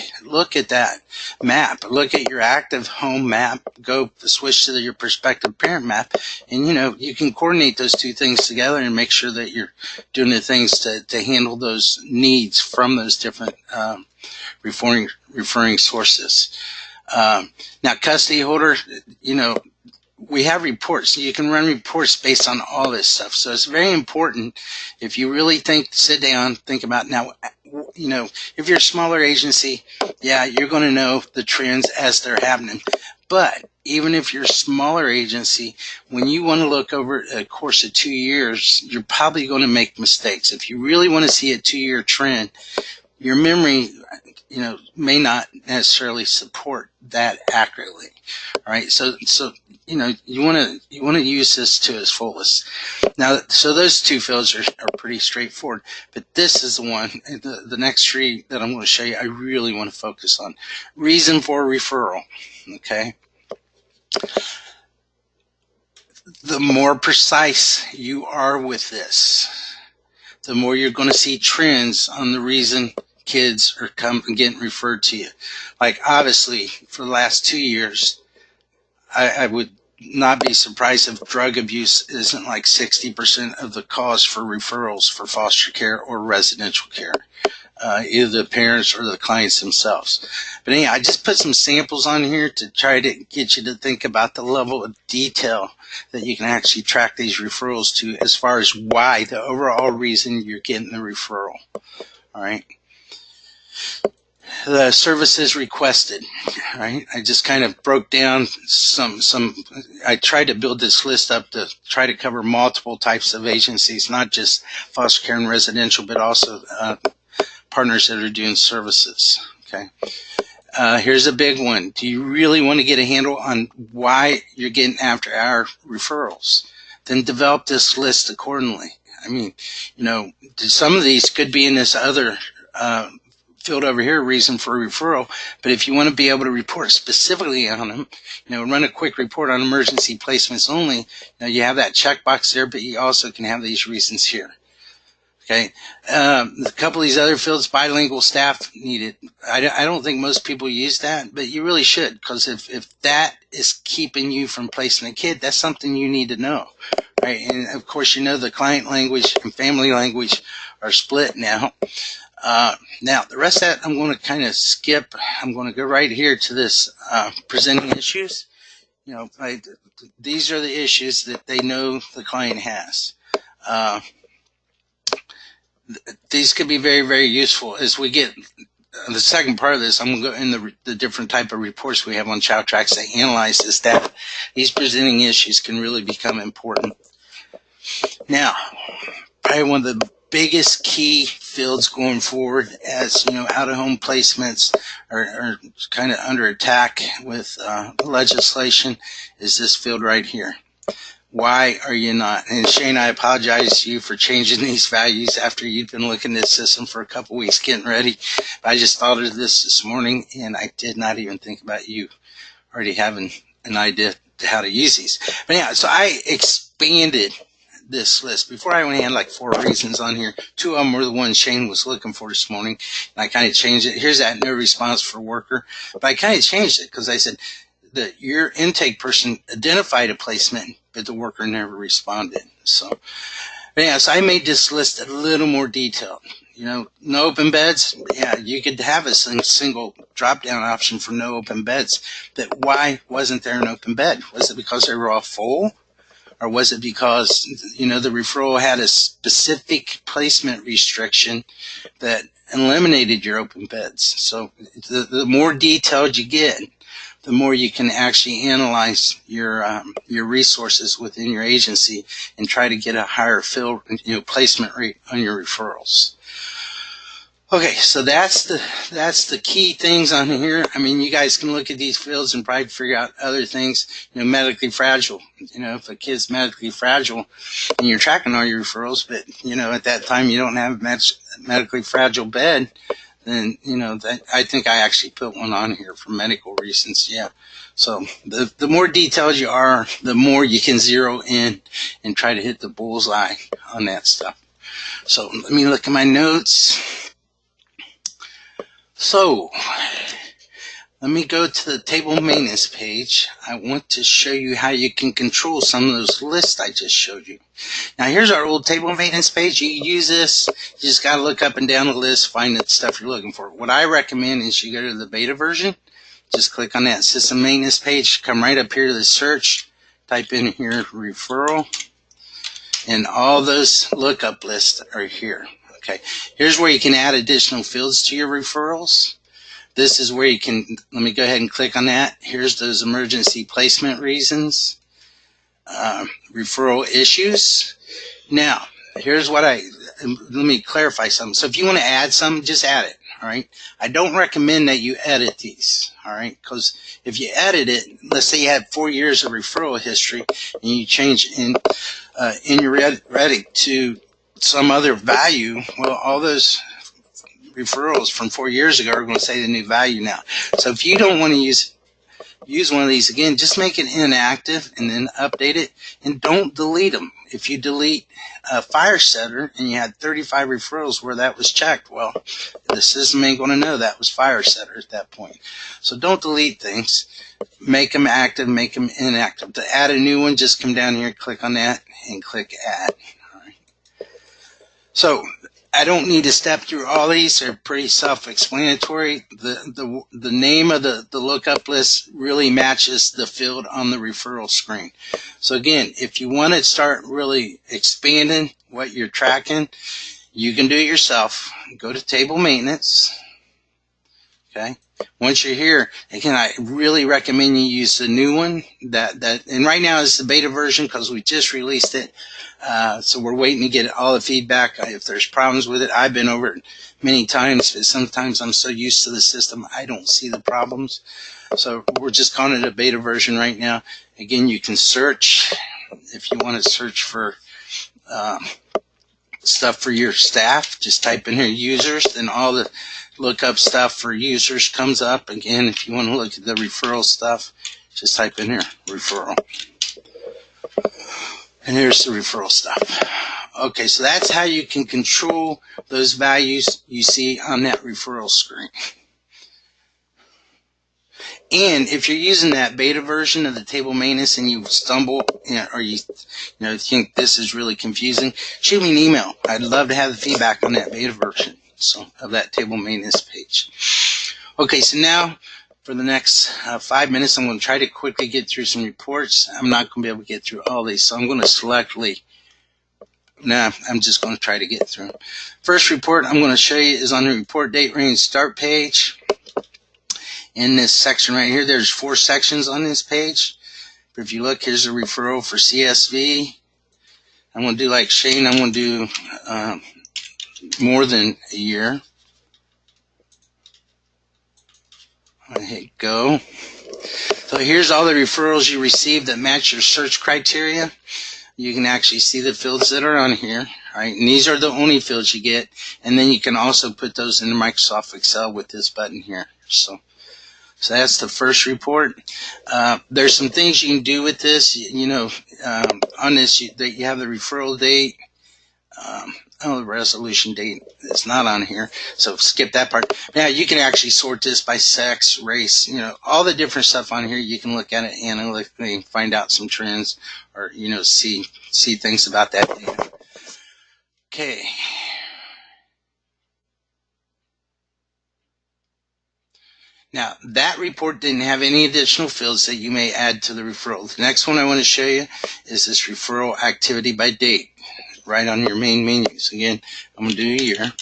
at that map. Look at your active home map. Go switch to your prospective parent map, and you can coordinate those two things together and make sure that you're doing the things to handle those needs from those different referring sources. Now, custody holder, we have reports. You can run reports based on all this stuff. So it's very important if you really sit down, think about now, if you're a smaller agency, yeah, you're going to know the trends as they're happening. But even if you're a smaller agency, when you want to look over a course of 2 years, you're probably going to make mistakes. If you really want to see a 2-year trend, your memory, may not necessarily support that accurately. All right, so you want to use this to its fullest. Now, so those two fields are pretty straightforward, but this is the one, the next three that I'm going to show you, I really want to focus on. Reason for referral, okay? The more precise you are with this, the more you're going to see trends on the reason kids are getting referred to you. Like, obviously, for the last 2 years, I would not be surprised if drug abuse isn't like 60% of the cause for referrals for foster care or residential care, either the parents or the clients themselves. But anyway, I just put some samples on here to try to get you to think about the level of detail that you can actually track these referrals to as far as why, the overall reason you're getting the referral. All right. The services requested, right? I just kind of broke down I tried to build this list up to try to cover multiple types of agencies, not just foster care and residential, but also partners that are doing services, okay? Here's a big one. Do you really want to get a handle on why you're getting after our referrals? Then develop this list accordingly. I mean, some of these could be in this other field over here, reason for referral, but if you want to be able to report specifically on them, run a quick report on emergency placements only, you have that checkbox there, but you also can have these reasons here. Okay, a couple of these other fields, bilingual staff needed. I don't think most people use that, but you really should, because if that is keeping you from placing a kid, that's something you need to know, right? And of course, you know the client language and family language are split now. Now, the rest of that I'm going to kind of skip. I'm going to go right here to this presenting issues. You know, these are the issues that they know the client has. These could be very, very useful as we get the second part of this. I'm going to go in the different type of reports we have on Child Tracks that analyze this data. These presenting issues can really become important. Now, probably one of the biggest key fields going forward, as you know, out-of-home placements are kind of under attack with legislation, is this field right here. Why are you not? And Shane, I apologize to you for changing these values after you've been looking at this system for a couple weeks getting ready. I just thought of this morning, and I did not even think about you already having an idea to how to use these. But yeah, so I expanded this list. Before I only had like 4 reasons on here. 2 of them were the ones Shane was looking for this morning. And I kind of changed it. Here's that no response for worker. But I kind of changed it because I said that your intake person identified a placement, but the worker never responded. So, yeah, so I made this list a little more detailed. You know, no open beds. Yeah, you could have a single drop-down option for no open beds. But why wasn't there an open bed? Was it because they were all full? Or was it because, you know, the referral had a specific placement restriction that eliminated your open beds? So the more detailed you get, the more you can actually analyze your resources within your agency and try to get a higher fill, you know, placement rate on your referrals. Okay, so that's the key things on here. I mean, you guys can look at these fields and probably figure out other things. You know, medically fragile. You know, if a kid's medically fragile and you're tracking all your referrals, but you know at that time you don't have a medically fragile bed, then you know that I think I actually put one on here for medical reasons. Yeah. So the more detailed you are, the more you can zero in and try to hit the bullseye on that stuff. So let me look at my notes. So let me go to the table maintenance page. I want to show you how you can control some of those lists I just showed you. Now here's our old table maintenance page. You can use this. You just got to look up and down the list, find the stuff you're looking for. What I recommend is you go to the beta version. Just click on that system maintenance page. Come right up here to the search. Type in here referral. And all those lookup lists are here. Okay, here's where you can add additional fields to your referrals. This is where you can, let me go ahead and click on that. Here's those emergency placement reasons, referral issues. Now, here's what let me clarify something. So if you want to add something, just add it, all right? I don't recommend that you edit these, all right? Because if you edit it, let's say you had 4 years of referral history and you change in your Reddit to some other value, well, all those referrals from 4 years ago are going to say the new value now. So if you don't want to use one of these again, just make it inactive and then update it, and don't delete them. If you delete a fire setter and you had 35 referrals where that was checked, well, the system ain't going to know that was fire setter at that point. So don't delete things. Make them active, make them inactive. To add a new one, just come down here, click on that, and click add. All right. So I don't need to step through all these. They're pretty self-explanatory. The name of the lookup list really matches the field on the referral screen. So again, if you want to start really expanding what you're tracking, you can do it yourself. Go to table maintenance. Okay. Once you're here, again, I really recommend you use the new one. And right now it's the beta version because we just released it. So we're waiting to get all the feedback. If there's problems with it, I've been over it many times, but sometimes I'm so used to the system, I don't see the problems. So we're just calling it a beta version right now. Again, you can search if you want to search for stuff for your staff. Just type in here users, then all the lookup stuff for users comes up. Again, if you want to look at the referral stuff, just type in here referral. And here's the referral stuff. Okay, so that's how you can control those values you see on that referral screen. And if you're using that beta version of the table maintenance and you stumble, or you think this is really confusing, shoot me an email. I'd love to have the feedback on that beta version of that table maintenance page. Okay, so now for the next 5 minutes, I'm going to try to quickly get through some reports. I'm not going to be able to get through all these, so I'm going to I'm just going to try to get through them. First report I'm going to show you is on the report date range start page. In this section right here, there's 4 sections on this page. But if you look, here's a referral for CSV. I'm going to do like Shane. I'm going to do more than a year. I hit go. So here's all the referrals you received that match your search criteria. You can actually see the fields that are on here, right? And these are the only fields you get. And then you can also put those into Microsoft Excel with this button here. So that's the first report. There's some things you can do with this. On this, you have the referral date. The resolution date is not on here, so skip that part. Now you can actually sort this by sex, race, all the different stuff on here. You can look at it analytically and find out some trends, or see things about that data. Okay. Now, that report didn't have any additional fields that you may add to the referral. The next one I want to show you is this referral activity by date, right on your main menus. Again, I'm going to do a year.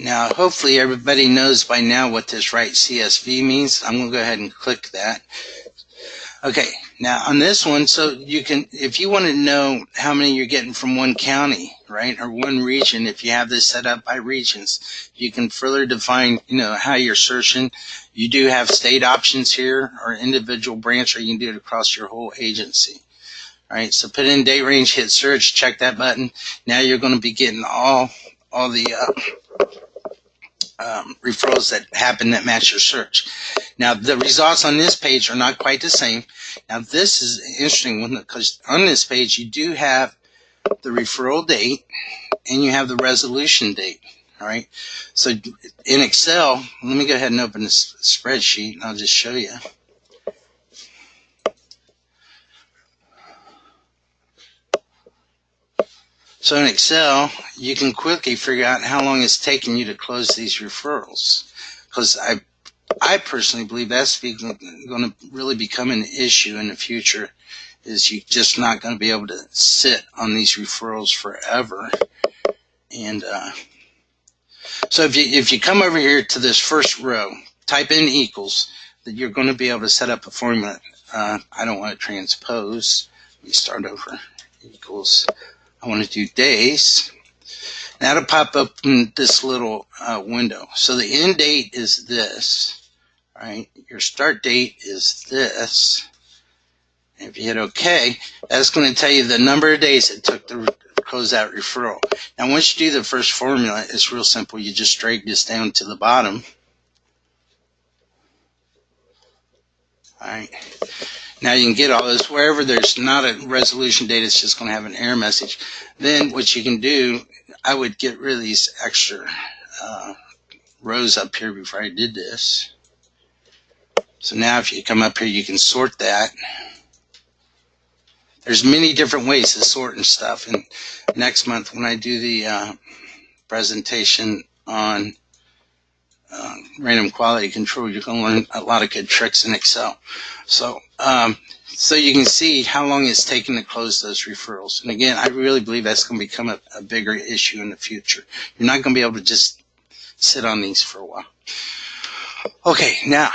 Now, hopefully everybody knows by now what this write CSV means. I'm going to go ahead and click that. Okay, now on this one, so you can, if you want to know how many you're getting from one county, right, or one region, if you have this set up by regions, you can further define, how you're searching. You do have state options here, or individual branch, or you can do it across your whole agency. All right, so put in date range, hit search, check that button. Now you're going to be getting all the referrals that happen that match your search. Now, the results on this page are not quite the same. Now, this is an interesting one because on this page, you do have the referral date and you have the resolution date. All right. So in Excel, let me go ahead and open this spreadsheet and I'll just show you. So in Excel, you can quickly figure out how long it's taking you to close these referrals. Because I personally believe that's going to really become an issue in the future, is you're just not going to be able to sit on these referrals forever. And so if you come over here to this first row, type in equals, that you're going to be able to set up a formula. I don't want to transpose. Let me start over. Equals. I want to do days. Now it'll pop up in this little window. So the end date is this, right? Your start date is this. And if you hit OK, that's going to tell you the number of days it took to close that referral. Now once you do the first formula, it's real simple. You just drag this down to the bottom. All right. Now you can get all this. Wherever there's not a resolution date, it's just going to have an error message. Then what you can do, I would get rid of these extra rows up here before I did this. So now if you come up here, you can sort that. There's many different ways to sort and stuff. And next month when I do the presentation on random quality control, you're going to learn a lot of good tricks in Excel. So you can see how long it's taken to close those referrals. And again, I really believe that's going to become a bigger issue in the future. You're not going to be able to just sit on these for a while. Okay, now,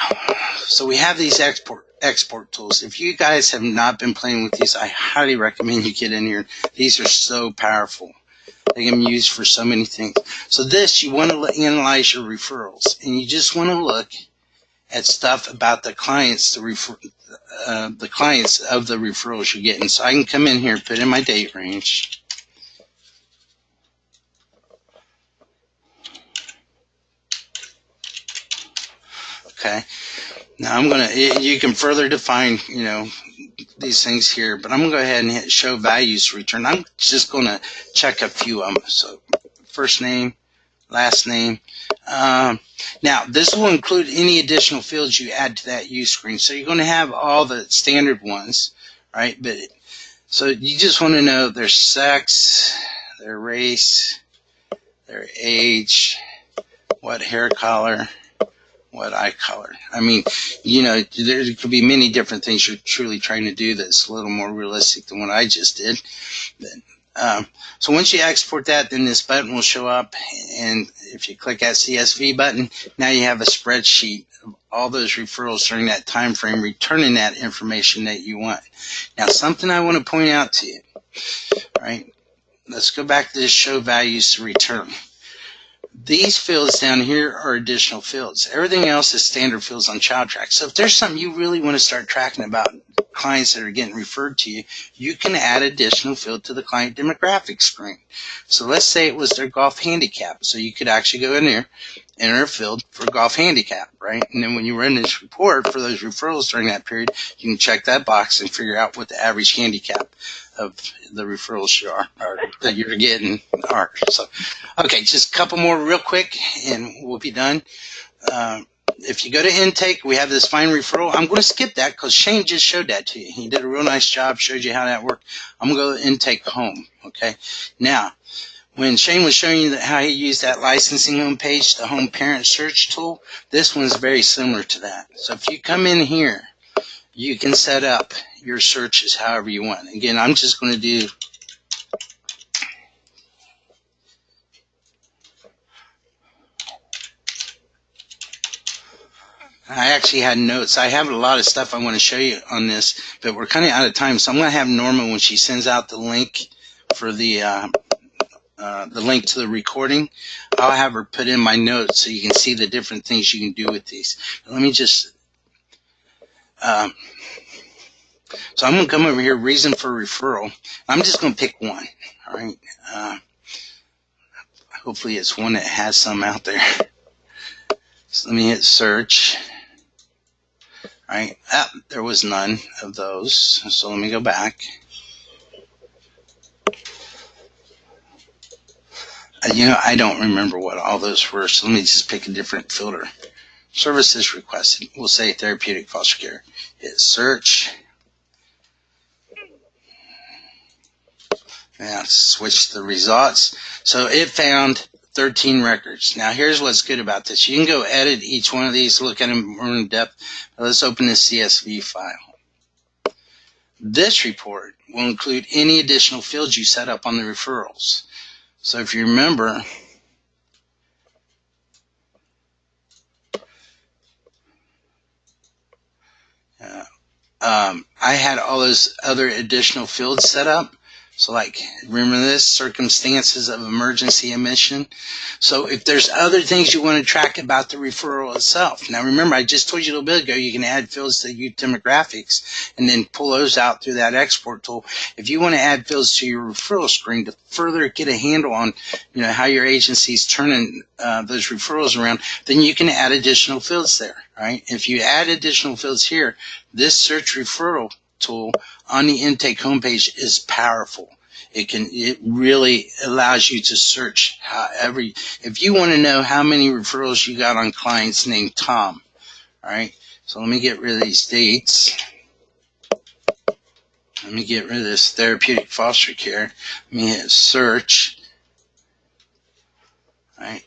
so we have these export tools. If you guys have not been playing with these, I highly recommend you get in here. These are so powerful. They can be used for so many things. So this, you want to analyze your referrals, and you just want to look at stuff about the clients, the clients of the referrals you're getting. So I can come in here and put in my date range. Okay. Now you can further define, these things here, but I'm going to go ahead and hit show values to return. I'm just going to check a few of them. So first name, last name. Now, this will include any additional fields you add to that use screen. So you're going to have all the standard ones, right? But so you just want to know their sex, their race, their age, what hair color, what eye color. I mean, you know, there could be many different things you're truly trying to do that's a little more realistic than what I just did. But, so once you export that, then this button will show up, and if you click that CSV button, now you have a spreadsheet of all those referrals during that time frame, returning that information that you want. Now, something I want to point out to you, right? Let's go back to this show values to return. These fields down here are additional fields. Everything else is standard fields on ChildTrack. So if there's something you really want to start tracking about clients that are getting referred to you, you can add additional field to the client demographics screen. So let's say it was their golf handicap. So you could actually go in there, enter a field for golf handicap, right? And then when you run this report for those referrals during that period, you can check that box and figure out what the average handicap of the referrals you are, or that you're getting are. So, okay, just a couple more real quick, and we'll be done. If you go to intake, we have this find referral. I'm going to skip that because Shane just showed that to you. He did a real nice job, showed you how that worked. I'm going to go to intake home. Okay. Now, when Shane was showing you how he used that licensing home page, the home parent search tool, this one's very similar to that. So if you come in here, you can set up your searches however you want. Again, I'm just going to do I actually had notes. I have a lot of stuff I want to show you on this, but we're kind of out of time. So I'm going to have Norma, when she sends out the link for the link to the recording, I'll have her put in my notes so you can see the different things you can do with these. Let me just so I'm going to come over here, reason for referral. I'm just going to pick one. All right. Hopefully it's one that has some out there. So let me hit search. All right. There was none of those. So let me go back. You know, I don't remember what all those were, so let me just pick a different filter. Services requested. We'll say therapeutic foster care. Hit search. Now switch the results. So it found 13 records. Now here's what's good about this. You can go edit each one of these, look at them more in depth. Let's open this CSV file. This report will include any additional fields you set up on the referrals. So if you remember, I had all those other additional fields set up. So like, remember this, circumstances of emergency admission. So if there's other things you want to track about the referral itself. Now remember, I just told you a little bit ago, you can add fields to your demographics and then pull those out through that export tool. If you want to add fields to your referral screen to further get a handle on, you know, how your agency's turning those referrals around, then you can add additional fields there, right? If you add additional fields here, this search referral tool on the intake homepage is powerful. It really allows you to search if you want to know how many referrals you got on clients named Tom. All right. So let me get rid of these dates. Let me get rid of this therapeutic foster care. Let me hit search. All right.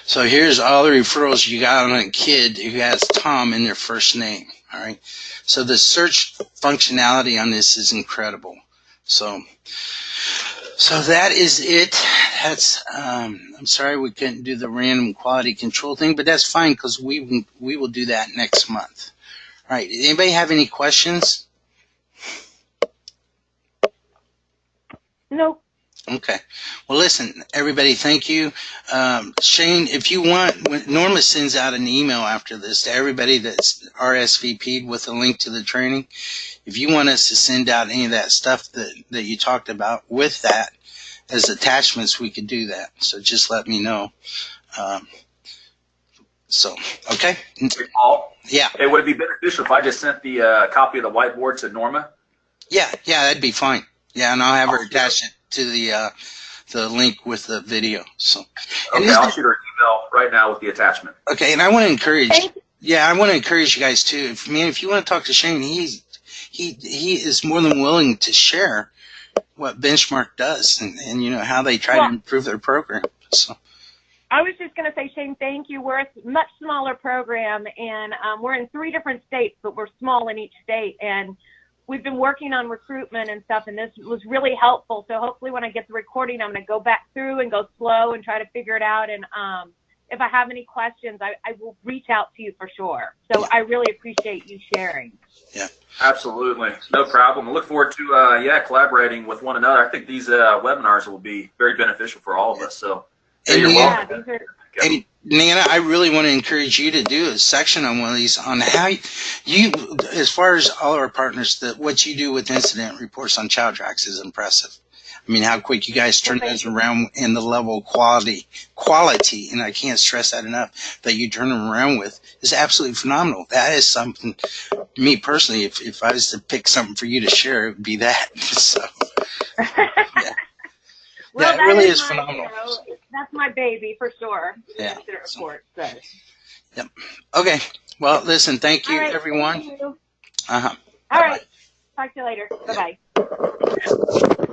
So here's all the referrals you got on a kid who has Tom in their first name. All right. So the search functionality on this is incredible. So that is it. That's I'm sorry we couldn't do the random quality control thing, but that's fine because we will do that next month. All right. Anybody have any questions? Nope. Okay. Well, listen, everybody, thank you. Shane, if you want, Norma sends out an email after this to everybody that's RSVP'd with a link to the training. If you want us to send out any of that stuff that you talked about with that as attachments, we could do that. So just let me know. So, okay. Hey, Paul, Yeah. hey, would it be beneficial if I just sent the copy of the whiteboard to Norma? Yeah, that'd be fine. Yeah, and I'll have her attach it to the link with the video. So, and Okay, I'll shoot her an email right now with the attachment. okay, and I want to encourage. Yeah, I want to encourage you guys too. If you want to talk to Shane, he is more than willing to share what Benchmark does and you know how they try to improve their program. So. I was just going to say, Shane, thank you. We're a much smaller program, and we're in 3 different states, but we're small in each state. And we've been working on recruitment and stuff, and this was really helpful. So hopefully when I get the recording, I'm going to go back through and go slow and try to figure it out. And if I have any questions, I will reach out to you for sure. So I really appreciate you sharing. Yeah. Absolutely. No problem. I look forward to, collaborating with one another. I think these webinars will be very beneficial for all of us. So. And you're welcome. And Nana, I really want to encourage you to do a section on one of these on how you, as far as all our partners, that what you do with incident reports on child tracks is impressive. I mean, how quick you guys turn those around and the level of quality, and I can't stress that enough, that you turn them around with is absolutely phenomenal. That is something, me personally, if I was to pick something for you to share, it would be that. So, yeah. Well, yeah, it really is phenomenal. That's my baby for sure. Yeah. Incident report. So. Yep. Okay. Well, listen. Thank you, everyone. Thank you. All right. Talk to you later. Bye bye.